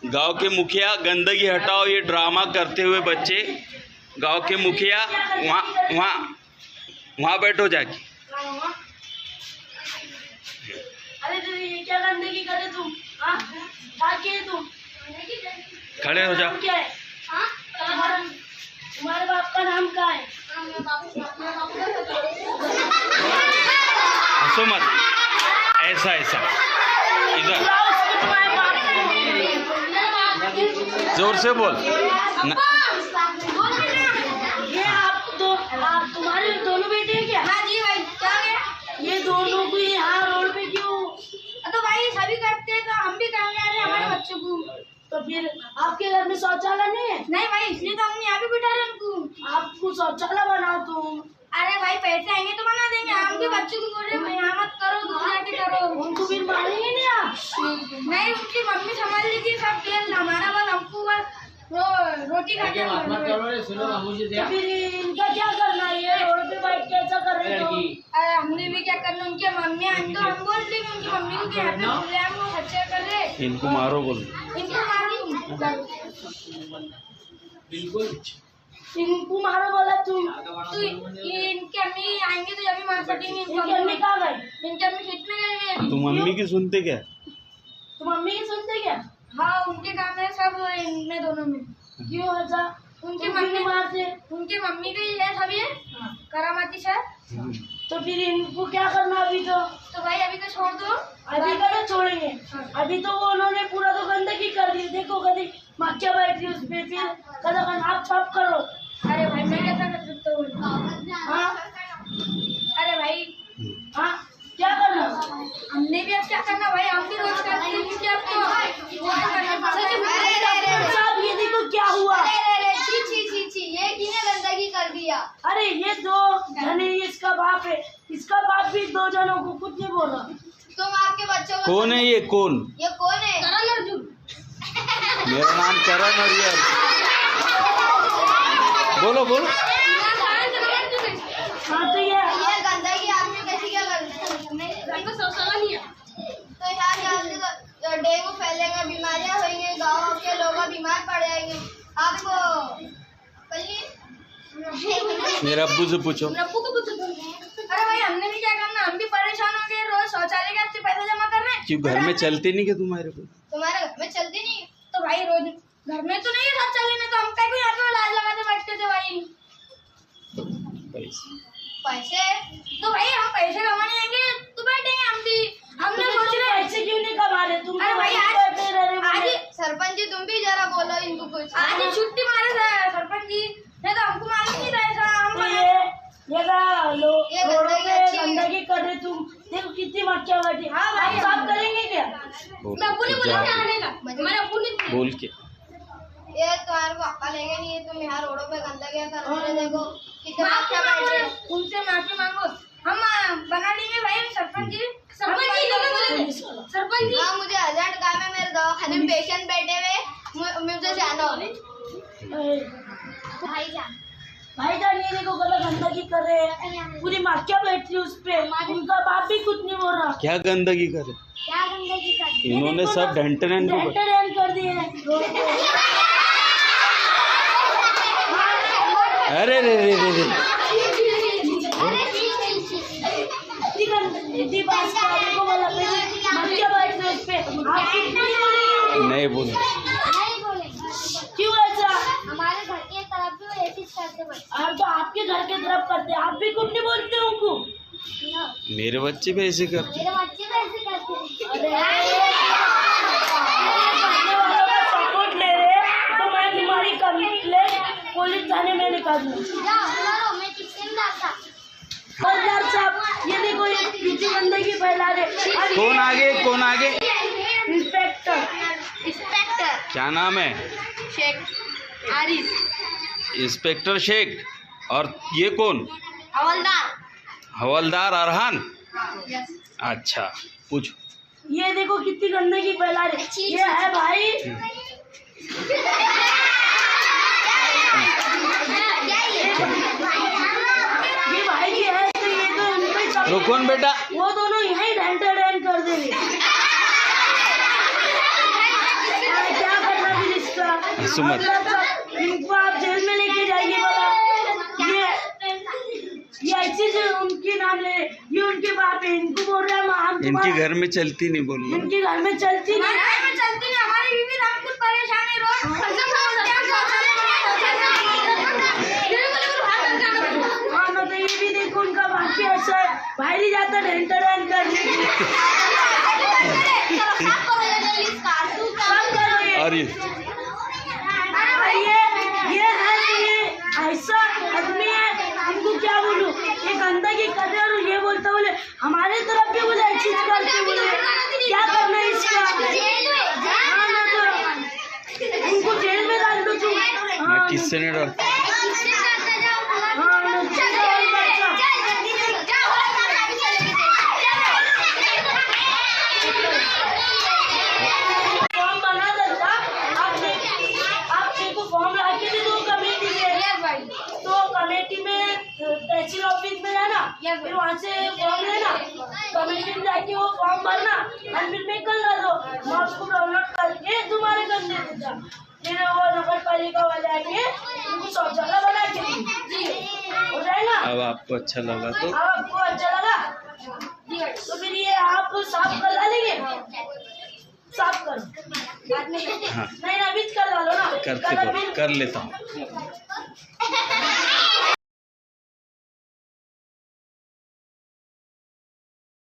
गांव के मुखिया गंदगी हटाओ ये ड्रामा करते हुए बच्चे। गांव के मुखिया वहाँ बैठो जाके। अरे ये क्या गंदगी करे तुम? हाँ तुम खड़े हो जाओ। क्या है? हाँ तुम्हारे बाप का नाम क्या है? हंसो मत, ऐसा इधर जोर से बोल। ये आप तुम्हारे दोनों बेटे हैं क्या? हाँ जी भाई, क्या है? ये दोनों को यहाँ रोड पे क्यों? तो भाई सभी करते हैं तो हम भी करेंगे। अरे हमारे बच्चों को तो फिर आपके घर में शौचालय नहीं है? नहीं भाई, इसलिए तो हमने यहाँ पे बिठा रहे उनको। आपको शौचालय बनाओ तुम। अरे भाई पैसे आएंगे तो बना देंगे। हम भी बच्चों को बोल रहे हैं यहाँ मत करो, दूर जाके करो। उनको फिर मारेंगे नहीं आप? नहीं, उनकी मम्मी संभाल लीजिए सब खेल, हमारा बस हमको बस रोटी खा के। तो फिर इनका क्या करना है? ये रोड पे बैठ के ऐसा कर रहे हो? अरे हमने भी क्या करना, उनकी मम्मी हम तो हम बोल देंगे उनकी मम्मी को क्या बोल रहे हम लोग अच्छा कर रहे। इनको मारो बोल। इनको मारो बिल्कुल। इनको मारो बोला तुम? तो इनकी अम्मी आएंगे तो अभी मार सकेंगे। इनकी अम्मी कहाँ गई? इनकी अम्मी खेत में गई है। तुम मम्मी की सुनते क्या? तुम मम्मी की सुनते क्या? हाँ, उनके काम है सब इनमें दोनों में। क्यों ऐसा? उनकी तुम मम्मी क्यों मारते? उनकी मम्मी का ही है सब ये करामाती सर। तो फिर इनको क्या करना अभी? तो भाई अभी तो छोड़ दो। अभी का तो छोड़ेंगे। अभी तो वो उन्होंने पूरा तो गंदगी कर दी। देखो कभी मक्खिया बैठ रही उस पे, फिर कदा आप साफ करो। अरे भाई मैं कैसा कर सकता हूँ? हाँ अरे भाई हाँ क्या करना? हमने भी अब क्या करना भाई, हम भी रोज करते हैं क्योंकि आपको साहब ये देखो क्या हुआ। ये किसने गंदगी कर दिया? अरे ये दो जने, इसका बाप है, इसका बाप भी दो जनों को कुछ नहीं बोला। तुम आपके बच्चों को कौन है ये? कौन? ये कौन है? करण अर्जुन। मेरा नाम करण और ये बोलो। हाँ तो ये गंदगी आपने कैसी क्या कर दी? शौचालय नहीं है तो यार डेंगू फैलेगा, बीमारियां होंगी, गाँव के लोग बीमार पड़ जाएंगे। आपको मेरे अब्बू से पूछो। अब्बू को पूछो। अरे भाई हमने भी क्या करना, हम भी परेशान हो गए। रोज शौचालय के अच्छे पैसे जमा कर रहे हैं। क्यों घर में चलते नहीं क्या तुम्हारे को? तुम्हारे घर में चलती नहीं तो भाई रोज घर में तो नहीं है शौचालय में, तो हम कहीं यहाँ पे लाज लगाते बैठते थे भाई। पैसे तो भाई हम पैसे कमाने आएंगे तो बैठेंगे हम भी। हमने सोच रहे पैसे क्यों नहीं कमा रहे तुम? अरे भाई आज सरपंच जी तुम भी जरा बोलो इनको कुछ। आज छुट्टी मारे थे सरपंच जी, नहीं तो हमको मालूम नहीं था। गंदगी कर रहे तुम। देखो कितनी मक्खियाँ बैठी। हाँ भाई साफ करेंगे क्या? बोल के ये तुम्हारे पापा लेंगे नहीं, तुम यहाँ रोडों पे गंदगी कर रहे हो। देखो कितने मक्खियाँ बैठे हैं। उनसे माफी मांगो, हम बना लेंगे भाई। सरपंच जी हाँ, मुझे अर्जेंट काम है, मेरे दवाखाने में पेशेंट बैठे हुए, मुझे जाना हो। भाईजान ये देखो गंदगी कर रहे हैं, पूरी मक्खियाँ बैठ रही उस पे। उनका बाप भी कुछ नहीं बोल रहा। क्या गंदगी करे? क्या गंदगी कर इन्होंने सब ढंटन कर दिए हैं। अरे रे रे रे रे नहीं बोले। क्यों ऐसा? हमारे घर के तरफ भी ऐसी करते बच्चे। तो आपके घर के तरफ करते, आप भी कुछ नहीं बोलते उनको? मेरे बच्चे भी ऐसे करते। मेरे बच्चे भी ऐसे करते हैं। सपोर्ट ले रहे तो मैं तुम्हारी कंप्लेंट पुलिस थाने में लिखा दूँ। साहब ये देखो ये कितनी गंदगी फैला रहे। कौन आगे? इंस्पेक्टर। क्या नाम है? शेख आरिफ। इंस्पेक्टर शेख। और ये कौन? हवलदार अरहान। अच्छा पूछो। ये देखो कितनी गंदगी फैला रहे। ये है भाई ये भाई जी है तो ये तो उनके रुको बेटा, वो दोनों यही ढंटा ढंट कर देंगे। क्या कर सुमत इनको आप जेल में लेके जाइए बोला। ये ऐसे जो उनके नाम ले, ये उनके बाप है, इनको बोल रहा है हम इनके घर में चलती नहीं बोल रहा। इनके घर में चलती नहीं, हमारी बीवी हम खुद परेशान है रोज। हाँ मतलब ये भी देखो उनका बाकी ऐसा है, बाहर ही जाता रेंटर करने और ये ऐसा आदमी है, इनको क्या बोलूं, ये गंदगी कर रहे और ये बोलता बोले हमारे तरफ भी बोले अच्छी चीज करते बोले, क्या करना है इसका। हाँ ना तो उनको जेल में डाल दो तुम। हाँ किससे नहीं डाल फॉर्म बना देता आपने को फॉर्म ला के दे दो कमेटी में, तो कमेटी में तहसील ऑफिस में जाना, फिर वहाँ से फॉर्म लेना, कमेटी में जाके वो फॉर्म भरना और फिर मैं कल ला दो, मैं आपको डाउनलोड करके तुम्हारे घर दे देता। फिर वो नगर पालिका वाले आके उनको शौचालय बना के हो जाएगा। अब आपको अच्छा लगा तो अब आपको अच्छा लगा तो फिर ये आप साफ कर डालेंगे, साफ करो हाँ नहीं ना, अभी कर डालो ना, करते कर लेता हूँ।